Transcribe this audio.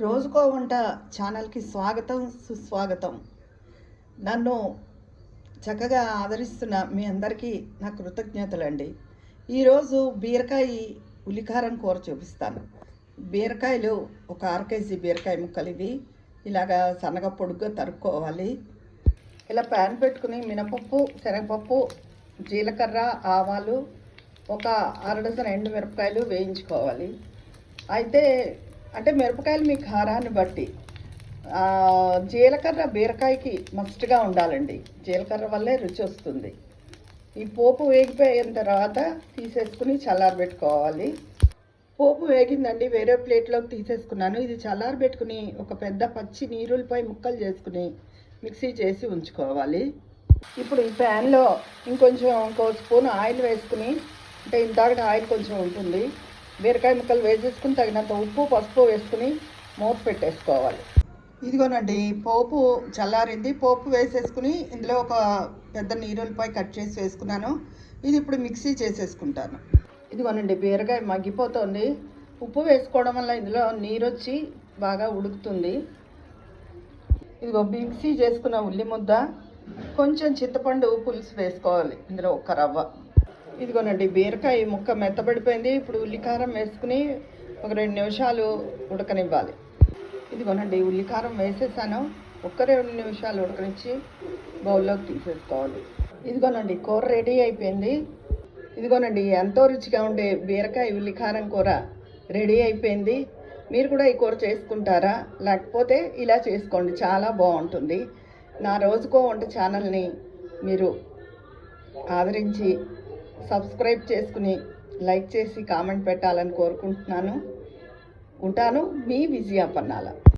రోజుకో వంట ఛానల్కి స్వాగతం సుస్వాగతం. నన్ను చక్కగా ఆదరిస్తున్న మీ అందరికీ నా కృతజ్ఞతలండి. ఈరోజు బీరకాయ ఉల్లికారం కూర చూపిస్తాను. బీరకాయలు ఒక 1/2 కేజీ బీరకాయ ముక్కలు ఇవి ఇలాగా సన్నగా పొడుగ్గా తరుక్కోవాలి. ఇలా ప్యాన్ పెట్టుకుని మినపప్పు, శనగపప్పు, జీలకర్ర, ఆవాలు, ఒక 1/2 డజన్ ఎండుమిరపకాయలు వేయించుకోవాలి. అయితే అంటే మిరపకాయలు మీ కారాన్ని బట్టి. జీలకర్ర బీరకాయకి మస్ట్గా ఉండాలండి. జీలకర్ర వల్లే రుచి వస్తుంది. ఈ పోపు వేగిపోయిన తర్వాత తీసేసుకుని చల్లారబెట్టుకోవాలి. పోపు వేగిందండి, వేరే ప్లేట్లోకి తీసేసుకున్నాను. ఇది చల్లారబెట్టుకుని ఒక పెద్ద పచ్చి నీరులపై ముక్కలు చేసుకుని మిక్సీ చేసి ఉంచుకోవాలి. ఇప్పుడు ఈ ప్యాన్లో ఇంకో స్పూన్ ఆయిల్ వేసుకుని, అంటే ఇందాక ఆయిల్ కొంచెం ఉంటుంది, బీరకాయ ముక్కలు వేసేసుకుని తగినంత ఉప్పు, పసుపు వేసుకుని మూత పెట్టేసుకోవాలి. ఇదిగోనండి, పోపు చల్లారింది. పోపు వేసేసుకుని ఇందులో ఒక పెద్ద నీరులపై కట్ చేసి వేసుకున్నాను. ఇది ఇప్పుడు మిక్సీ చేసేసుకుంటాను. ఇదిగోనండి, బీరకాయ మగ్గిపోతుంది. ఉప్పు వేసుకోవడం వల్ల ఇందులో నీరు వచ్చి బాగా ఉడుకుతుంది. ఇదిగో మిక్సీ చేసుకున్న ఉల్లి ముద్ద, కొంచెం చింతపండు పులుసు వేసుకోవాలి. ఇందులో ఒక రవ్వ. ఇదిగోనండి, బీరకాయ ముక్క మెత్తబడిపోయింది. ఇప్పుడు ఉల్లికారం వేసుకుని ఒక 2 నిమిషాలు ఉడకనివ్వాలి. ఇదిగోనండి, ఉల్లికారం వేసేసాను. ఒక 2 నిమిషాలు ఉడకనిచ్చి బౌల్లోకి తీసేసుకోవాలి. ఇదిగోనండి, కూర రెడీ అయిపోయింది. ఇదిగోనండి, ఎంతో రుచిగా ఉండే బీరకాయ ఉల్లికారం కూర రెడీ అయిపోయింది. మీరు కూడా ఈ కూర చేసుకుంటారా? లేకపోతే ఇలా చేసుకోండి, చాలా బాగుంటుంది. నా రోజుకో వంట ఛానల్ని మీరు ఆదరించి సబ్స్క్రైబ్ చేసుకుని లైక్ చేసి కామెంట్ పెట్టాలని కోరుకుంటున్నాను. ఉంటాను, మీ విజయ పన్నాల.